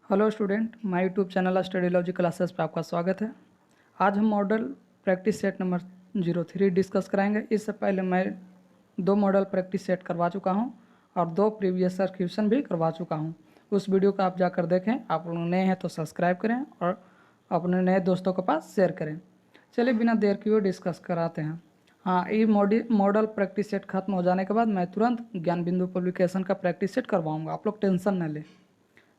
Hello student, my YouTube channel study logy classes पे आपका स्वागत है। आज हम model practice set number 03 discuss कराएंगे। इससे पहले मैं 2 मॉडल प्रैक्टिस सेट करवा चुका हूं और 2 प्रीवियस ईयर क्वेश्चन भी करवा चुका हूं। उस वीडियो को आप जाकर देखें। आप लोग नए हैं तो सब्सक्राइब करें और अपने नए दोस्तों के पास शेयर करें। चलिए बिना देर किए डिस्कस कराते हैं। हाँ, ये मॉडल प्रैक्टिस सेट खत्म हो जाने के बाद मैं तुरंत ज्ञान बिंदु पब्लिकेशन का प्रैक्टिस सेट करवाऊँगा। आप लोग टेंशन न लें।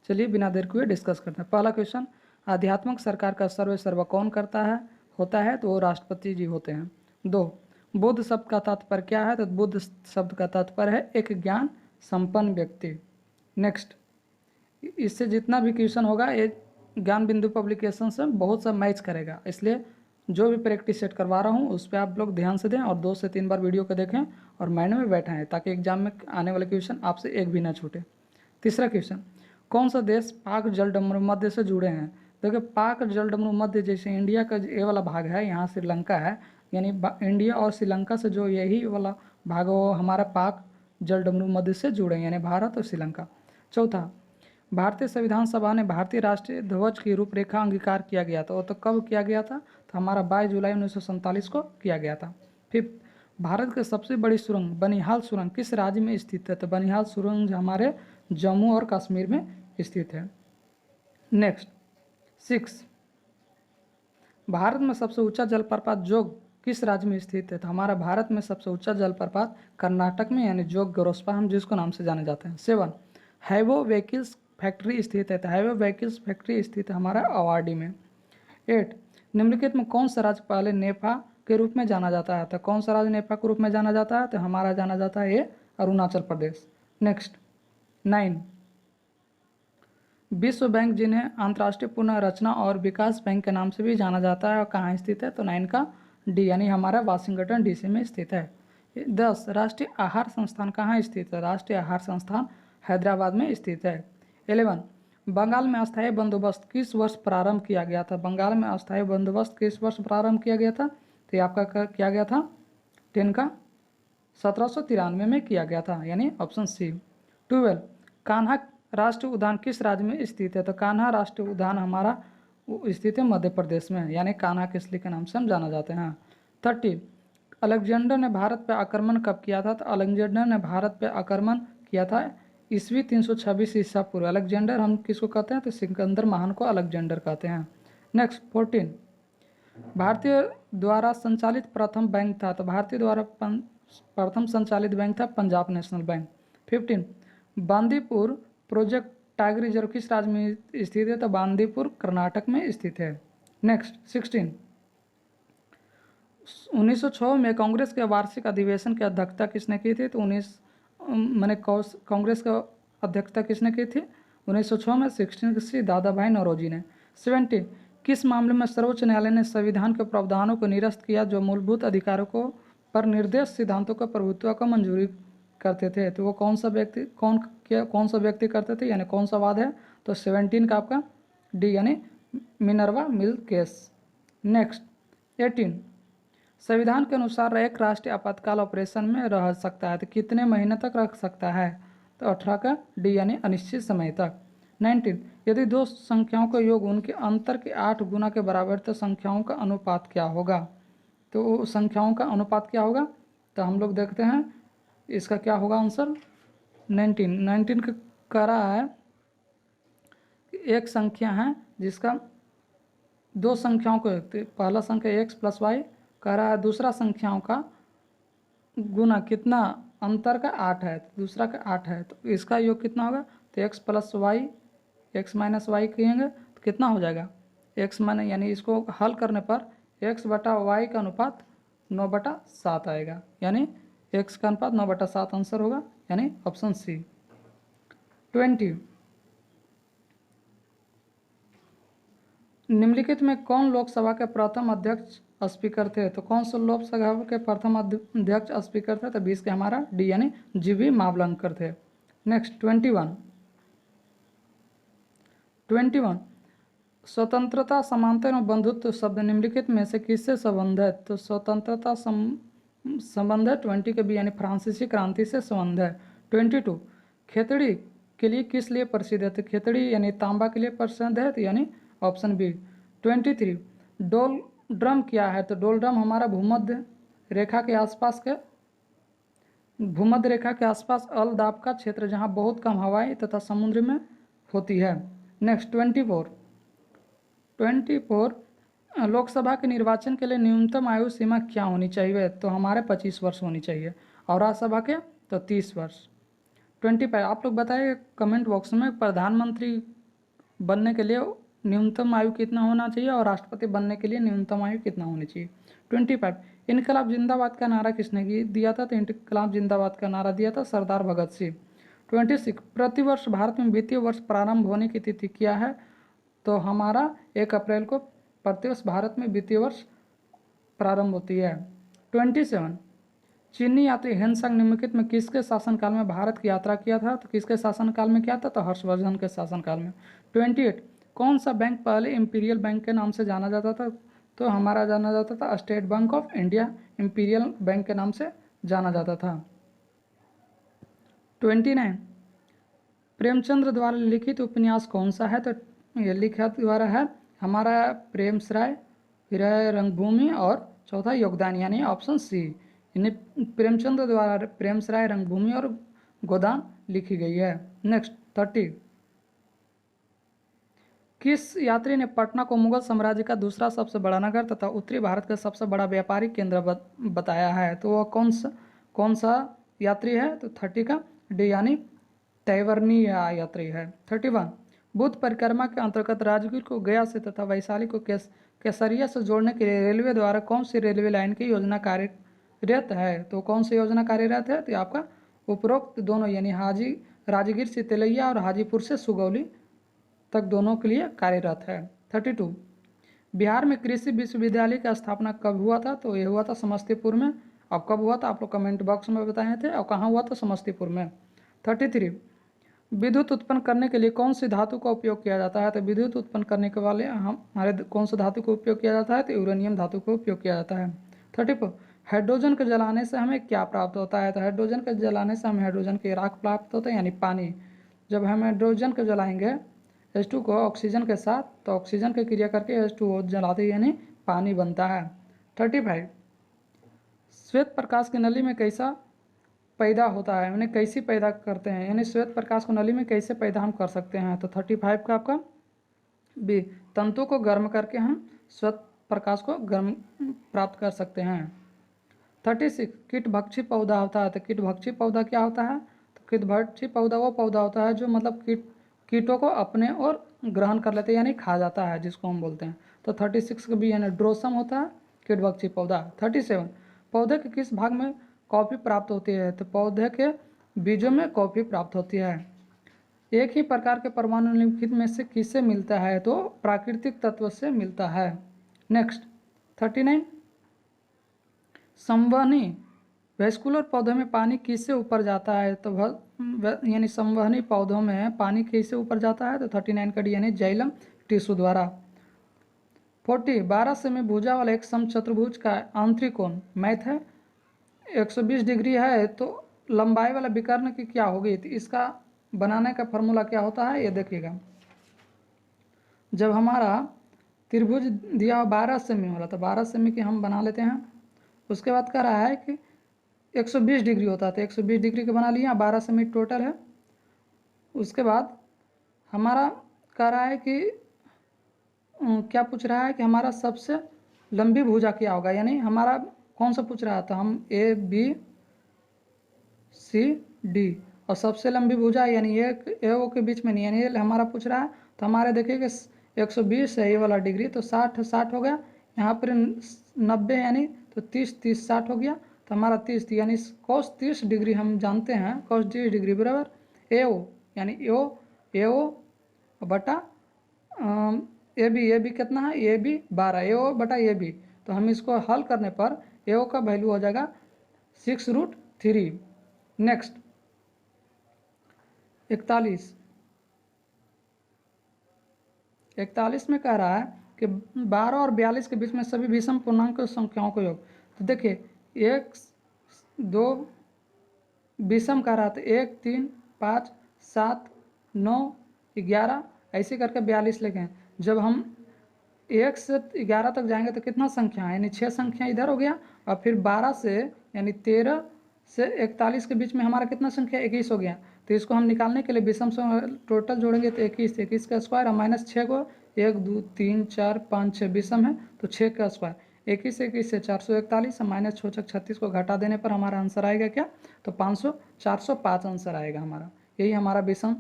चलिए बिना देर किए डिस्कस करते हैं। पहला क्वेश्चन, आध्यात्मिक सरकार का सर्व कौन करता है होता है तो वो राष्ट्रपति जी होते हैं। 2, बुद्ध शब्द का तात्पर्य क्या है तो बुद्ध शब्द का तात्पर्य है एक ज्ञान संपन्न व्यक्ति। नेक्स्ट, इससे जितना भी क्वेश्चन होगा ये ज्ञान बिंदु पब्लिकेशन से बहुत सा मैच करेगा, इसलिए जो भी प्रैक्टिस सेट करवा रहा हूँ उस पर आप लोग ध्यान से दें और 2 से 3 बार वीडियो को देखें और माइंड में बैठाएं ताकि एग्जाम में आने वाले क्वेश्चन आपसे एक भी ना छूटे। तीसरा क्वेश्चन, कौन सा देश पाक जलडमरू मध्य से जुड़े हैं। देखिए, पाक जलडमरू मध्य जैसे इंडिया का ये वाला भाग है, यहाँ श्रीलंका है, यानी इंडिया और श्रीलंका से जो यही वाला भाग है वो हमारा पाक जलडमरू मध्य से जुड़े हैं, यानी भारत और श्रीलंका। चौथा, भारतीय संविधान सभा ने भारतीय राष्ट्रीय ध्वज की रूपरेखा अंगीकार किया गया था। वो तो कब किया गया था तो हमारा 22 जुलाई 1947 को किया गया था। फिफ्थ, भारत की सबसे बड़ी सुरंग बनिहाल सुरंग किस राज्य में स्थित है तो बनिहाल सुरंग हमारे जम्मू और कश्मीर में स्थित है। नेक्स्ट, 6, भारत में सबसे ऊंचा जलप्रपात जोग किस राज्य में स्थित है तो हमारा भारत में सबसे ऊंचा जलप्रपात कर्नाटक में, यानी जोग गोरोस्पा हम जिसको नाम से जाने जाते हैं। 7, हैवो व्हीकल्स फैक्ट्री स्थित है तो हैवो व्हीकल्स फैक्ट्री स्थित है हमारा अवार्डी में। 8, निम्नलिखित में कौन सा राज्य पहले नेपा के रूप में जाना जाता है तो कौन सा राज्य नेपा के रूप में जाना जाता है तो हमारा जाना जाता है ये अरुणाचल प्रदेश। नेक्स्ट, 9, विश्व बैंक जिन्हें अंतर्राष्ट्रीय पुनर्रचना और विकास बैंक के नाम से भी जाना जाता है और कहाँ स्थित है तो 9 का डी, यानी हमारा वाशिंगटन डीसी में स्थित है। 10, राष्ट्रीय आहार संस्थान कहाँ स्थित है राष्ट्रीय आहार संस्थान हैदराबाद में स्थित है। 11, बंगाल में अस्थायी बंदोबस्त किस वर्ष प्रारंभ किया गया था बंगाल में अस्थायी बंदोबस्त किस वर्ष प्रारंभ किया गया था तो आपका किया गया था 10 का 1793 में किया गया था, यानी ऑप्शन सी। 12, कान्हा राष्ट्रीय उद्यान किस राज्य में स्थित है तो कान्हा राष्ट्रीय उद्यान हमारा स्थित है मध्य प्रदेश में, यानी कान्हा किसली के नाम से हम जाना जाते हैं। 30, अलेक्जेंडर ने भारत पर आक्रमण कब किया था तो अलेक्जेंडर ने भारत पर आक्रमण किया था ईस्वी 326 ईसा पूर्व। अलेक्जेंडर हम किसको कहते हैं तो सिकंदर महान को अलेक्जेंडर कहते हैं। नेक्स्ट, 14, भारतीय द्वारा संचालित प्रथम बैंक था तो भारतीय द्वारा प्रथम संचालित बैंक था Punjab national bank. 15, Bandipur project tiger reserve किस राज्य में स्थित है तो बांदीपुर कर्नाटक में स्थित है। नेक्स्ट, 16, 1906 में कांग्रेस के वार्षिक अधिवेशन की अध्यक्षता किसने की थी तो कांग्रेस का अध्यक्षता किसने की थी 1906 में 16 श्री दादा भाई नौरोजी ने। 17, किस मामले में सर्वोच्च न्यायालय ने संविधान के प्रावधानों को निरस्त किया जो मूलभूत अधिकारों को पर निर्देश सिद्धांतों का प्रभुत्व को मंजूरी करते थे तो वो कौन सा व्यक्ति करते थे, यानी कौन सा वाद है तो 17 का आपका डी, यानी मिनर्वा मिल केस। नेक्स्ट, 18, संविधान के अनुसार एक राष्ट्रीय आपातकाल ऑपरेशन में रह सकता है तो कितने महीने तक रख सकता है तो 18 का डी, यानी अनिश्चित समय तक। 19, यदि दो संख्याओं का योग उनके अंतर के 8 गुना के बराबर तो संख्याओं का अनुपात क्या होगा तो संख्याओं का अनुपात क्या होगा तो हम लोग देखते हैं इसका क्या होगा आंसर 19 का कह रहा है एक संख्या है जिसका दो संख्याओं को पहला संख्या x प्लस वाई कह रहा है, दूसरा संख्याओं का गुना कितना अंतर का 8 है तो दूसरा का 8 है तो इसका योग कितना होगा तो x plus y x minus y कहेंगे तो कितना हो जाएगा x माइनस, यानी इसको हल करने पर x बटा वाई का अनुपात 9/7 आएगा, यानी x का अनुपात 9/7 आंसर होगा, यानी ऑप्शन सी। 20, निम्नलिखित में कौन लोकसभा के प्रथम अध्यक्ष स्पीकर थे तो कौन सा लोकसभा के प्रथम अध्यक्ष स्पीकर थे तो 20 के हमारा डी, यानी जीवी मावलंकर थे। नेक्स्ट, 21, स्वतंत्रता समानता एवं बंधुत्व शब्द निम्नलिखित में से किससे संबंध है तो स्वतंत्रता संबंध है 20 के बी, यानी फ्रांसीसी क्रांति से संबंध है। 22, खेतड़ी के लिए किस लिए प्रसिद्ध है? तो खिचड़ी यानी तांबा के लिए प्रसिद्ध है, तो यानी ऑप्शन बी। 23 डोल ड्रम क्या है? तो डोल ड्रम हमारा भूमध्य रेखा के आसपास के अल दाब का क्षेत्र जहां बहुत कम हवाएं तथा समुद्र में होती है। नेक्स्ट 24 लोकसभा के निर्वाचन के लिए न्यूनतम आयु सीमा क्या होनी चाहिए? तो हमारे 25 वर्ष होनी चाहिए, और राज्यसभा के तो 30 वर्ष। 25 आप लोग बताइए कमेंट बॉक्स में, प्रधानमंत्री बनने के लिए न्यूनतम आयु कितना होना चाहिए और राष्ट्रपति बनने के लिए न्यूनतम आयु कितना होनी चाहिए? 25 इनकलाब जिंदाबाद का नारा किसने दिया था? तो इनकलाब जिंदाबाद का नारा दिया था सरदार भगत सिंह। 26 प्रतिवर्ष भारत में वित्तीय वर्ष प्रारंभ होने की तिथि क्या है? तो हमारा 1 अप्रैल को प्रतिवर्ष भारत में वित्तीय वर्ष प्रारंभ होती है। 27 चीनी यात्री हेनसांग निम्नलिखित में किसके शासनकाल में भारत की यात्रा किया था? तो किसके शासनकाल में किया था? तो हर्षवर्धन के शासनकाल में। 28 कौन सा बैंक पहले इंपीरियल बैंक के नाम से जाना जाता था? तो हमारा जाना जाता था state bank of India, imperial bank के नाम से जाना जाता था। 29 प्रेमचंद्र द्वारा लिखित उपन्यास कौन सा है? तो ये लिखित द्वारा है हमारा प्रेमसराय, फिर है रंगभूमि, और चौथा योगदान यानी ऑप्शन सी। इन्हें प्रेमचंद्र द्वारा प्रेमसराय, रंगभूमि और गोदान लिखी गई है। नेक्स्ट 30 किस यात्री ने पटना को मुगल साम्राज्य का दूसरा सबसे बड़ा नगर तथा उत्तरी भारत का सबसे बड़ा व्यापारिक केंद्र बताया है? तो वह कौन सा यात्री है? तो 30 का डी यानी तैवर्नी यात्री है। 31 बुद्ध परिक्रमा के अंतर्गत राजगीर को गया से तथा वैशाली को केसरिया से जोड़ने के लिए रेलवे द्वारा कौन सी रेलवे लाइन की योजना कार्यरत है? तो कौन सी योजना कार्यरत है? तो आपका उपरोक्त दोनों यानी राजगीर से तिलैया और हाजीपुर से सुगौली तक दोनों के लिए कार्यरत है। 32 बिहार में कृषि विश्वविद्यालय की स्थापना कब हुआ था? तो ये हुआ था समस्तीपुर में। अब कब हुआ था आप लोग कमेंट बॉक्स में बताए थे, और कहाँ हुआ था? समस्तीपुर में। 33 विद्युत उत्पन्न करने के लिए कौन सी धातु का उपयोग किया जाता है? तो विद्युत उत्पन्न करने के वाले हमारे कौन सा धातु का उपयोग किया जाता है? तो यूरेनियम धातु का उपयोग किया जाता है। 34 हाइड्रोजन को जलाने से हमें क्या प्राप्त होता है? तो हाइड्रोजन को जलाने से हमें हाइड्रोजन की राख प्राप्त होता है यानी पानी। जब हम हाइड्रोजन को जलाएंगे H2 को ऑक्सीजन के साथ, तो ऑक्सीजन की क्रिया करके H2O जलाते यानी पानी बनता है। 35 श्वेत प्रकाश की नली में कैसा पैदा होता है? यानी कैसे पैदा करते हैं, यानी श्वेत प्रकाश को नली में कैसे पैदा हम कर सकते हैं? तो 35 का आपका बी तंतु को गर्म करके हम श्वेत प्रकाश को गर्म प्राप्त कर सकते हैं। 36 कीटभक्षी पौधा होता है। तो कीटभक्षी पौधा क्या होता है? तो कीटभक्षी पौधा वो पौधा होता है जो मतलब कीटों को अपने और ग्रहण कर लेते हैं यानी खा जाता है, जिसको हम बोलते हैं। तो 36 का बी यानी ड्रोसम होता है कीटभक्षी पौधा। 37 पौधे के किस भाग में कॉफी प्राप्त होती है? तो पौधे के बीजों में कॉफी प्राप्त होती है। एक ही प्रकार के परमाणु निम्नलिखित में से किससे मिलता है? तो प्राकृतिक तत्व से मिलता है। नेक्स्ट 39 संवहनी वेस्कुलर पौधों में पानी किससे ऊपर जाता है? तो यानी संवहनी पौधों में पानी किससे ऊपर जाता है? तो 39 का डी यानी जाइलम टिश्यू द्वारा। 40 12 सेमी भुजा वाला एक समचतुर्भुज का आंतरिक कोण मैथ है 120 डिग्री है, तो लंबाई वाला विकर्ण की क्या होगी? तो इसका बनाने का फॉर्मूला क्या होता है ये देखिएगा। जब हमारा त्रिभुज दिया 12 सेमी वाला, तो 12 सेमी की हम बना लेते हैं। उसके बाद कह रहा है कि 120 डिग्री होता है, तो 120 डिग्री का बना लिया, 12 सेमी टोटल है। उसके बाद हमारा कह रहा है कि क्या पूछ रहा है कि हमारा सबसे लंबी भुजा क्या होगा, यानी हमारा कौन सा पूछ रहा है? तो हम A B C D और सबसे लंबी भुजा यानी ए ओ के बीच में नहीं, यानी हमारा पूछ रहा है। तो हमारे देखिए 120 है ये वाला डिग्री, तो 60 हो गया। यहाँ पर 90 यानी तो 30 60 हो गया, तो हमारा 30 यानी cos 30 डिग्री हम जानते हैं, cos 30 डिग्री बराबर ए ओ यानी ए ओ बटा ए बी कितना है? ए बी 12 ए ओ बटा ए बी। तो हम इसको हल करने पर ए ओ का वैल्यू हो जाएगा 6√3। नेक्स्ट 41 में कह रहा है कि 12 और 42 के बीच में सभी विषम पूर्णांक संख्याओं को योग। तो देखिए 1 2 विषम कह रहा था 1 3 5 7 9, 11 ऐसे करके 42 लेके हैं। जब हम 1 से 11 तक जाएंगे तो कितना संख्या है, यानी 6 संख्या इधर हो गया, और फिर 12 से यानी 13 से 41 के बीच में हमारा कितना संख्या 21 हो गया। तो इसको हम निकालने के लिए विषम से टोटल जोड़ेंगे तो 21 का स्क्वायर और -6 को 1 2 3 4 5 6 विषम है तो 6 का स्क्वायर 21 से 441 और -6 36 को घटा देने पर हमारा आंसर आएगा क्या, तो 405 आंसर आएगा हमारा। यही हमारा विषम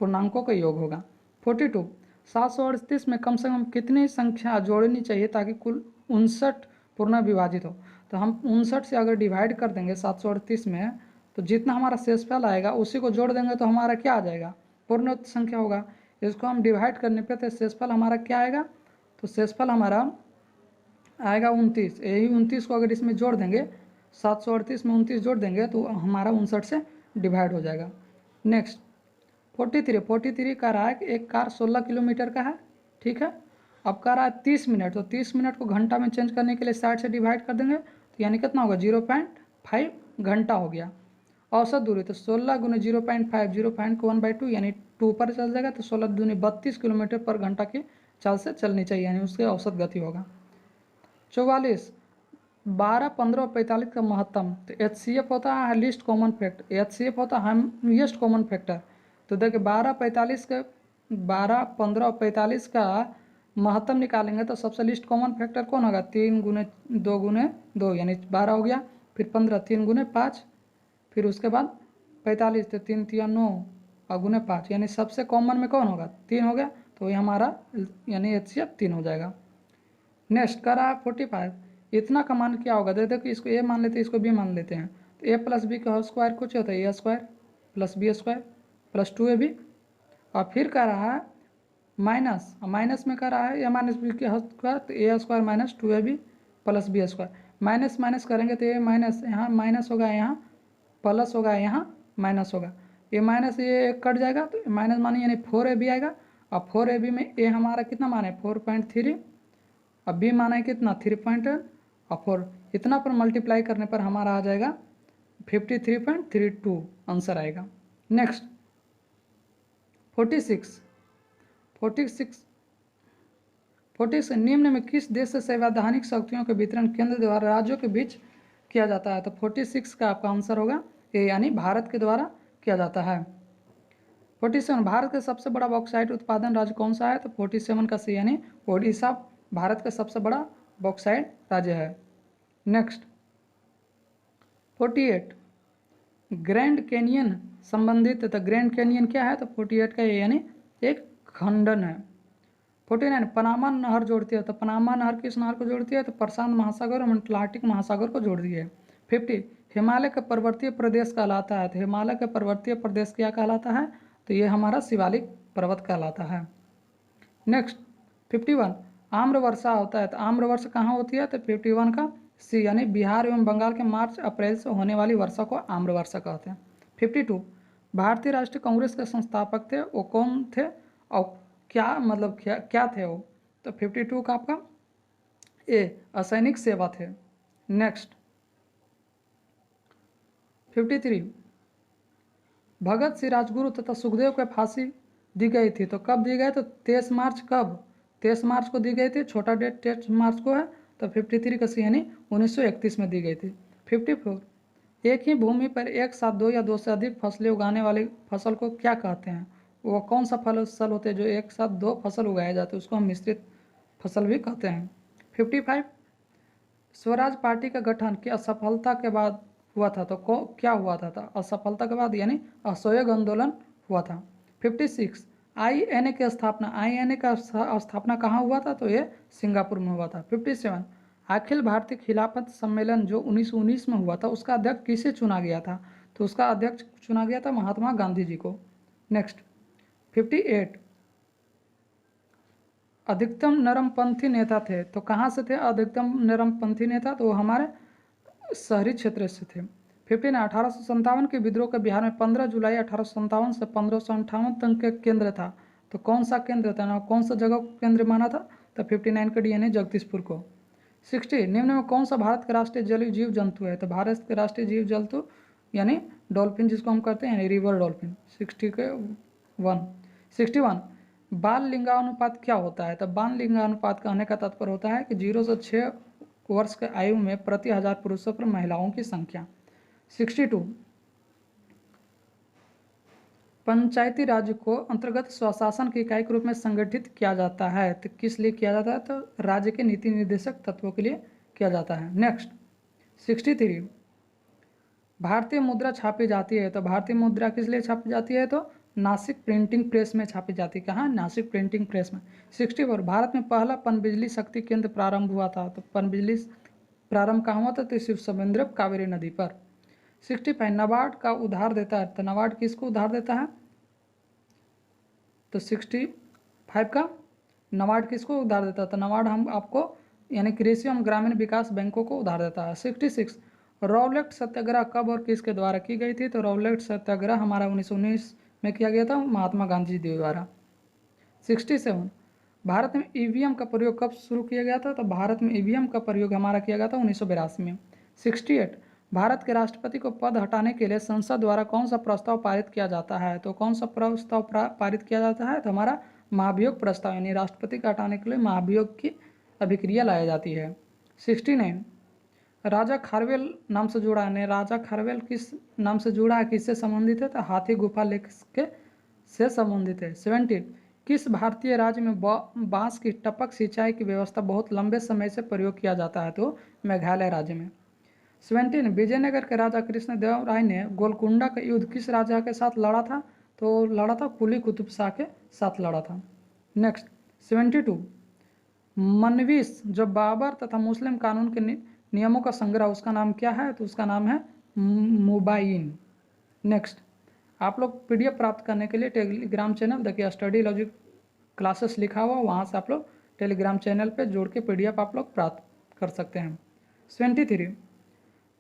पूर्णांकों का योग होगा। 42 738 में कम से कम कितनी संख्या जोड़नी चाहिए ताकि कुल 59 पूर्ण विभाजित हो। तो हम 59 से अगर डिवाइड कर देंगे 738 में, तो जितना हमारा शेषफल आएगा उसी को जोड़ देंगे तो हमारा क्या आ जाएगा, पूर्ण संख्या होगा। इसको हम डिवाइड करने पे तो शेषफल हमारा क्या आएगा, तो शेषफल हमारा आएगा 29। यही 29 को अगर इसमें जोड़ देंगे, 738 में 29 जोड़ देंगे तो हमारा 59 से डिवाइड हो जाएगा। नेक्स्ट 43 कह रहा है कि एक कार 16 किलोमीटर का है, ठीक है। अब कह रहा है 30 मिनट, तो 30 मिनट को घंटा में चेंज करने के लिए 60 से डिवाइड कर देंगे तो यानी कितना होगा, 0.5 घंटा हो गया। औसत दूरी तो 16 × 0.5 0.1 को 1/2 यानी 2 पर चल जाएगा, तो 16 दूनी 32 किलोमीटर पर घंटा की चाल से चलनी चाहिए, यानी उसके औसत गति होगा। 44 12, 15 और 45 का महत्तम, तो HCF होता है लीस्ट कॉमन फैक्टर, HCF होता है हाईएस्ट कॉमन फैक्टर। तो देखिए 12, 15 और 45 का महत्तम निकालेंगे तो सबसे लीस्ट कॉमन फैक्टर कौन होगा, 3 × 2 × 2 यानी 12 हो गया, फिर 15 3 × 5, फिर उसके बाद 45 तो 3 3 9 और गुने 5 यानी सबसे कॉमन में कौन होगा, 3 हो गया, तो ये हमारा यानी HCF 3 हो जाएगा। नेक्स्ट कर रहा है 45, इतना का मान क्या होगा, देखो इसको ए मान लेते हैं, इसको बी मान लेते हैं, तो a + b का होल स्क्वायर कुछ होता है a² + b² + 2ab, और फिर कह रहा है माइनस में कह रहा है a - b के होल स्क्वायर, तो a² - 2ab + b²। Minus minus करेंगे तो ये माइनस यहाँ माइनस होगा, यहाँ प्लस होगा, यहाँ माइनस होगा, ये माइनस ये कट जाएगा तो माइनस माने यानी 4ab आएगा, और 4ab में a हमारा कितना मान है 4.3, अब बी माना है कितना 3.4, इतना पर मल्टीप्लाई करने पर हमारा आ जाएगा 53.32 आंसर आएगा। नेक्स्ट 46 निम्न में किस देश से संवैधानिक शक्तियों के वितरण केंद्र द्वारा राज्यों के बीच किया जाता है, तो 46 का आपका आंसर होगा ए यानी भारत के द्वारा किया जाता है। 47 भारत का सबसे बड़ा बॉक्साइट उत्पादन राज्य कौन सा है, तो 47 का सी यानी ओडिशा भारत का सबसे बड़ा बॉक्साइट राज्य है। नेक्स्ट 48 ग्रैंड कैनियन संबंधित, तो ग्रैंड कैनियन क्या है, तो 48 का ये यानी एक खंडन है। 49 पनामा नहर जोड़ती है, तो पनामा नहर किस नहर को जोड़ती है, तो प्रशांत महासागर और अटलांटिक महासागर को जोड़ती है। 50 हिमालय का पर्वतीय प्रदेश कहलाता है, तो हिमालय का पर्वतीय प्रदेश क्या कहलाता है, तो ये हमारा शिवालिक पर्वत कहलाता है। नेक्स्ट 51 आम्र वर्षा होता है, तो आम्र वर्षा कहाँ होती है, तो 51 का सी यानी बिहार एवं बंगाल के मार्च अप्रैल से होने वाली वर्षा को आम्र वर्षा कहते हैं। 52 भारतीय राष्ट्रीय कांग्रेस के संस्थापक थे, वो कौन थे और क्या मतलब क्या थे वो, तो 52 का आपका ए असैनिक सेवा थे। नेक्स्ट 53 भगत सिंह राजगुरु तथा सुखदेव को फांसी दी गई थी, तो कब दी गई, तो 23 मार्च, कब 23 मार्च को दी गई थी, छोटा डेट 23 मार्च को है, तो 53 का सी यानी 1931 में दी गई थी। 54 एक ही भूमि पर एक साथ 2 या 2 से अधिक फसलें उगाने वाली फसल को क्या कहते हैं, वो कौन सा फसल होते हैं जो एक साथ 2 फसल उगाए जाते हैं, उसको हम मिश्रित फसल भी कहते हैं। 55 स्वराज पार्टी का गठन की असफलता के बाद हुआ था, तो क्या हुआ था, असफलता के बाद यानी असहयोग आंदोलन हुआ था। 56 INA की स्थापना, INA का स्थापना कहाँ हुआ था, तो ये सिंगापुर में हुआ था। 57 अखिल भारतीय खिलाफत सम्मेलन जो 1919 में हुआ था उसका अध्यक्ष किसे चुना गया था, तो उसका अध्यक्ष चुना गया था महात्मा गांधी जी को। नेक्स्ट 58 अधिकतम नरमपंथी नेता थे, तो कहाँ से थे अधिकतम नरमपंथी नेता, तो वो हमारे शहरी क्षेत्र से थे। 59 1857 के विद्रोह का बिहार में 15 जुलाई 1857 से 1558 तक के केंद्र था, तो कौन सा केंद्र था ना, कौन सा जगह को केंद्र माना था, तो 59 का डी यानी जगदीशपुर को। 60 निम्न में कौन सा भारत का राष्ट्रीय जलीय जीव जंतु है, तो भारत के राष्ट्रीय जीव जंतु यानी डॉल्फिन जिसको हम कहते हैं यानी रिवर डॉल्फिन। 60 के 1 61 बाल लिंगानुपात क्या होता है? तो बाल लिंगानुपात कहने का तात्पर्य होता है कि 0 से 6 वर्ष के आयु में प्रति 1000 पुरुषों पर महिलाओं की संख्या। 62 पंचायती राज्य को अंतर्गत स्वशासन की इकाई के रूप में संगठित किया जाता है, तो किस लिए किया जाता है? तो राज्य के नीति निर्देशक तत्वों के लिए किया जाता है। नेक्स्ट 63 भारतीय मुद्रा छापी जाती है, तो भारतीय मुद्रा किस लिए छापी जाती है? तो नासिक प्रिंटिंग प्रेस में छापी जाती है। कहाँ? नासिक प्रिंटिंग प्रेस में। 64 भारत में पहला पनबिजली शक्ति केंद्र प्रारंभ हुआ था, तो पनबिजली प्रारंभ कहाँ हुआ था? तो शिव समुद्र कावेरी नदी पर। 65 नाबार्ड का उधार देता है, तो नाबार्ड किसको उधार देता है? तो 65 का नाबार्ड किसको उधार देता है? तो नाबार्ड हम आपको यानी कृषि एवं ग्रामीण विकास बैंकों को उधार देता है। 66 रॉलेट सत्याग्रह कब और किसके द्वारा की गई थी? तो रॉलेट सत्याग्रह हमारा 1919 में किया गया था, महात्मा गांधी जी द्वारा। 67 भारत में ईवीएम का प्रयोग कब शुरू किया गया था? तो भारत में ईवीएम का प्रयोग हमारा किया गया था 1982 में। 68 भारत के राष्ट्रपति को पद हटाने के लिए संसद द्वारा कौन सा प्रस्ताव पारित किया जाता है? तो कौन सा प्रस्ताव पारित किया जाता है? तो हमारा महाभियोग प्रस्ताव, यानी राष्ट्रपति को हटाने के लिए महाभियोग की अभिक्रिया लाई जाती है। 69 राजा खारवेल नाम से जुड़ा है, राजा खारवेल किस नाम से जुड़ा है, किससे संबंधित है? तो हाथी गुफा लेख के से संबंधित है। 70 किस भारतीय राज्य में बांस की टपक सिंचाई की व्यवस्था बहुत लंबे समय से प्रयोग किया जाता है? तो मेघालय राज्य में। 17 विजयनगर के राजा कृष्णदेव राय ने गोलकुंडा का युद्ध किस राजा के साथ लड़ा था? तो लड़ा था कुली कुतुब शाह के साथ लड़ा था। नेक्स्ट 72 मनवीस जो बाबर तथा मुस्लिम कानून के नियमों का संग्रह, उसका नाम क्या है? तो उसका नाम है मुबाइन। नेक्स्ट आप लोग पीडीएफ प्राप्त करने के लिए टेलीग्राम चैनल देखिए स्टडी लॉजिक क्लासेस लिखा हुआ, वहाँ से आप लोग टेलीग्राम चैनल पे जोड़ के पीडीएफ आप लोग प्राप्त कर सकते हैं। 73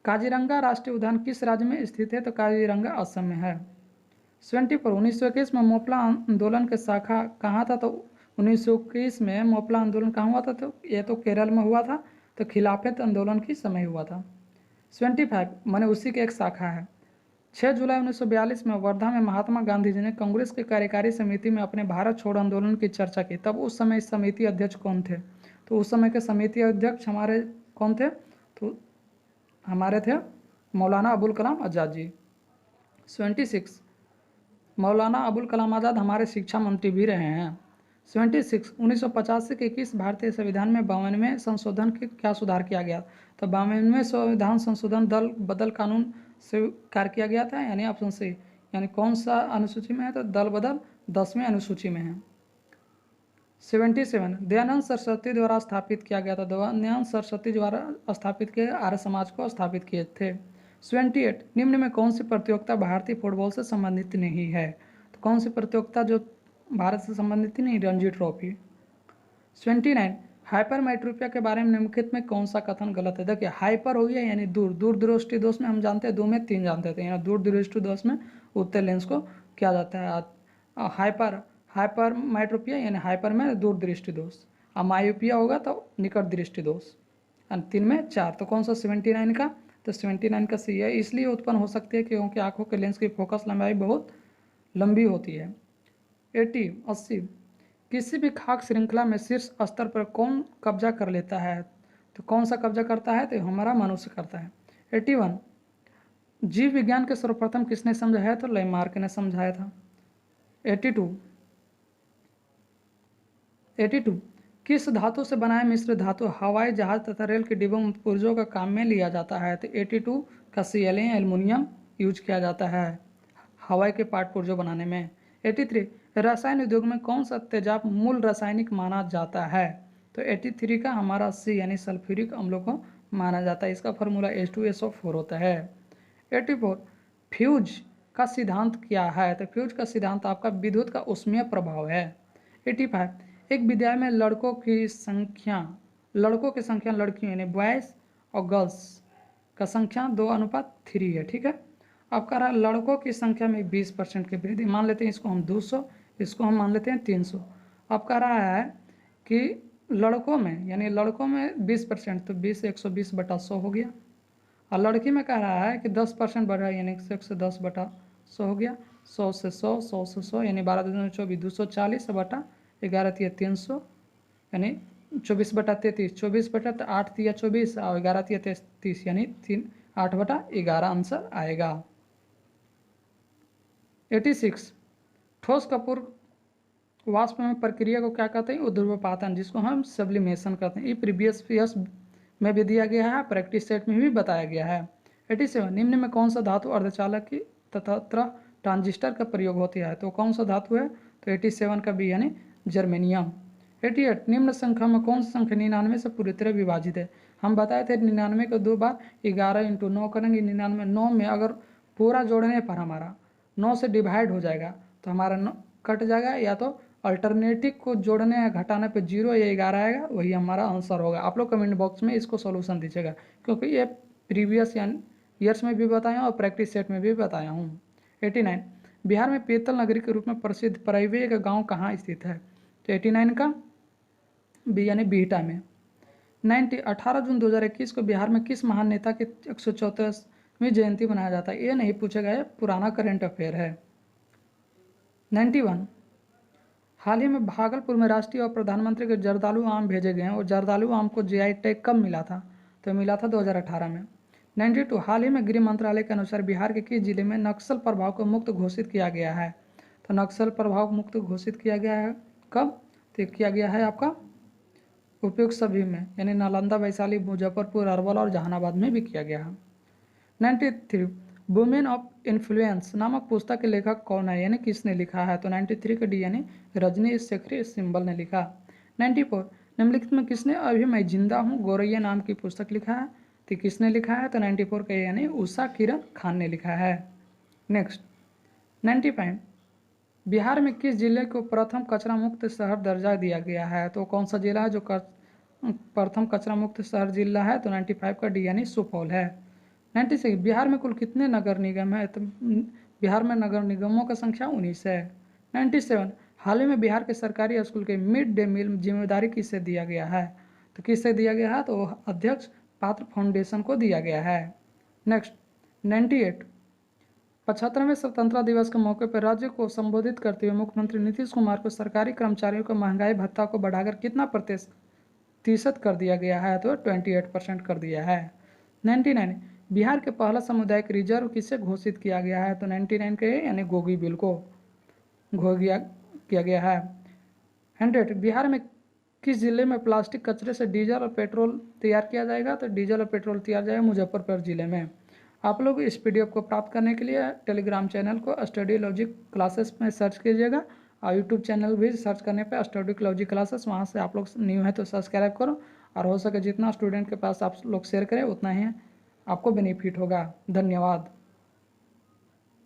काजीरंगा राष्ट्रीय उद्यान किस राज्य में स्थित है? तो काजीरंगा असम में है। 74 1921 में मोपला आंदोलन के शाखा कहाँ था? तो 1921 में मोपला आंदोलन कहाँ हुआ था? तो ये तो केरल में हुआ था, तो खिलाफत आंदोलन की समय हुआ था। 75 मैंने उसी की एक शाखा है। 6 जुलाई 1942 में वर्धा में महात्मा गांधी जी ने कांग्रेस के कार्यकारी समिति में अपने भारत छोड़ो आंदोलन की चर्चा की, तब उस समय समिति अध्यक्ष कौन थे? तो उस समय के समिति अध्यक्ष हमारे कौन थे? तो हमारे थे मौलाना अबुल कलाम आज़ाद जी। 76 मौलाना अबुल कलाम आज़ाद हमारे शिक्षा मंत्री भी रहे हैं। 76 1985 के किस भारतीय संविधान में 52वें संशोधन के क्या सुधार किया गया? तो 52वें संविधान संशोधन दल बदल कानून स्वीकार किया गया था, यानी ऑप्शन सी। यानी कौन सा अनुसूची में है? तो दल बदल 10वें अनुसूची में है। 77 दयानंद सरस्वती द्वारा स्थापित किया गया था, दयानंद सरस्वती द्वारा स्थापित किए आर्य समाज को स्थापित किए थे। 78 निम्न में कौन सी प्रतियोगिता भारतीय फुटबॉल से संबंधित नहीं है? तो कौन सी प्रतियोगिता जो भारत से संबंधित नहीं? रणजी ट्रॉफी। 29 हाइपरमेट्रोपिया के बारे में निम्नलिखित में कौन सा कथन गलत है? देखिए हाइपर हो गया यानी दूर, दूर दृष्टि दोष में हम जानते हैं 2 में 3 जानते थे, यानी दूर दृष्टि दोष में उत्तल लेंस को किया जाता है। हाइपर माइट्रोपिया यानी हाइपर में दूर दृष्टि दोष, और मायोपिया होगा तो निकट दृष्टि दोष। 3 में 4, तो कौन सा 79 का? तो 79 का सी है। इसलिए उत्पन्न हो सकती है क्योंकि आंखों के लेंस की फोकस लंबाई बहुत लंबी होती है। 80 किसी भी खाक श्रृंखला में शीर्ष स्तर पर कौन कब्जा कर लेता है? तो कौन सा कब्जा करता है? तो हमारा मनुष्य करता है। 81 जीव विज्ञान के सर्वप्रथम किसने समझाया? तो लैमार्क ने समझाया था। 82 किस धातु से बनाए मिश्र धातु हवाई जहाज तथा रेल के डिब्बों में पुर्जों का काम में लिया जाता है? तो 82 का Cl एल्युमिनियम यूज किया जाता है हवाई के पार्ट पुर्जों बनाने में। 83 रसायन उद्योग में कौन सा तेजाब मूल रासायनिक माना जाता है? तो 83 का हमारा C यानी सल्फ्यूरिक अम्लों को माना जाता है, इसका फार्मूला H2SO4 होता है। 84 फ्यूज का सिद्धांत क्या है? तो फ्यूज का सिद्धांत आपका विद्युत का ऊष्मीय प्रभाव है। 85 एक विद्यालय में लड़कों की संख्या लड़कियों यानी बॉयज़ और गर्ल्स का संख्या 2:3 है, ठीक है। अब कह रहा है लड़कों की संख्या में 20% की वृद्धि, मान लेते हैं इसको हम 200, इसको हम मान लेते हैं 300। अब कह रहा है कि लड़कों में यानी लड़कों में 20%, तो 20 120/100 हो गया, और लड़की में कह रहा है कि 10% बढ़ा यानी 110/100 हो गया। 100 से 100, 100 से 100 यानी 12 दूनी 24, 240 बटा 11 तिया 300 यानी 24 बटा 33, 24 बटा 8 तिया 24 और 11 तिया 33 यानी 8 बटा 11 आंसर आएगा। 86 ठोस कपूर वाष्प में प्रक्रिया को क्या कहते हैं? ऊर्ध्वपातन, जिसको हम सब्लिमेशन कहते हैं। ये प्रीवियस ईयर्स में भी दिया गया है, प्रैक्टिस सेट में भी बताया गया है। 87 निम्न में कौन सा धातु अर्धचालक की तथा ट्रांजिस्टर का प्रयोग होता है? तो कौन सा धातु है? तो 87 का बी यानी जर्मेनियम। 88 निम्न संख्या में कौन सी संख्या 99 से पूरी तरह विभाजित है? हम बताए थे 99 को 2 बार 11 × 9 करेंगे। 99 9 में अगर पूरा जोड़ने पर हमारा 9 से डिवाइड हो जाएगा तो हमारा 9 कट जाएगा, या तो अल्टरनेटिव को जोड़ने या घटाने पे 0 या 11 आएगा, वही हमारा आंसर होगा। आप लोग कमेंट बॉक्स में इसको सॉल्यूशन दीजिएगा, क्योंकि ये प्रीवियस ईयर्स में भी बताया और प्रैक्टिस सेट में भी बताया हूँ। 89 बिहार में पीतल नगरी के रूप में प्रसिद्ध परैवे का गाँव कहाँ स्थित है? तो 89 का बी यानी बिहटा में। 90 18 जून 2021 को बिहार में किस महान नेता की 134वीं जयंती मनाया जाता है? ये नहीं पूछेगा, ये पुराना करंट अफेयर है। 91 हाल ही में भागलपुर में राष्ट्रीय और प्रधानमंत्री के जर्दालू आम भेजे गए हैं, और जर्दालू आम को जीआई टैग कब मिला था? तो मिला था 2018 में। 92 हाल ही में गृह मंत्रालय के अनुसार बिहार के किस जिले में नक्सल प्रभाव को मुक्त घोषित किया गया है? तो नक्सल प्रभाव मुक्त घोषित किया गया है कब? तो किया गया है आपका उपयुक्त सभी में, यानी नालंदा, वैशाली, मुजफ्फरपुर, अरवल और जहानाबाद में भी किया गया है। 93 वुमेन ऑफ इन्फ्लुएंस नामक पुस्तक के लेखक कौन है, यानी किसने लिखा है? तो 93 का डी यानी रजनी शेखर सिंबल ने लिखा। 94 निम्नलिखित में किसने अभी मैं जिंदा हूँ गोरैया नाम की पुस्तक लिखा है? तो किसने लिखा है? तो 94 का यानी उषा किरण खान ने लिखा है। नेक्स्ट 95 बिहार में किस जिले को प्रथम कचरा मुक्त शहर दर्जा दिया गया है? तो कौन सा जिला है जो प्रथम कचरा मुक्त शहर जिला है? तो 95 का डी यानी सुपौल है। 96 बिहार में कुल कितने नगर निगम है? तो बिहार में नगर निगमों की संख्या 19 है। 97 हाल ही में बिहार के सरकारी स्कूल के मिड डे मील जिम्मेदारी किससे दिया गया है? तो किससे दिया गया है? तो अध्यक्ष पात्र फाउंडेशन को दिया गया है। नेक्स्ट 98 75वें स्वतंत्रता दिवस के मौके पर राज्य को संबोधित करते हुए मुख्यमंत्री नीतीश कुमार को सरकारी कर्मचारियों को महंगाई भत्ता को बढ़ाकर कितना प्रतिशत कर दिया गया है? तो 28% कर दिया है। 99 बिहार के पहला सामुदायिक रिजर्व किसे घोषित किया गया है? तो 99 के यानी गोगी बिल को किया गया है। 100 बिहार में किस जिले में प्लास्टिक कचरे से डीजल और पेट्रोल तैयार किया जाएगा? तो डीजल और पेट्रोल तैयार जाएगा मुजफ्फरपुर जिले में। आप लोग इस पीडीएफ को प्राप्त करने के लिए टेलीग्राम चैनल को स्टडी लॉजिक क्लासेस में सर्च कीजिएगा, और यूट्यूब चैनल भी सर्च करने पे स्टडी लॉजिक क्लासेस, वहाँ से आप लोग न्यू है तो सब्सक्राइब करो, और हो सके जितना स्टूडेंट के पास आप लोग शेयर करें उतना ही आपको बेनिफिट होगा। धन्यवाद।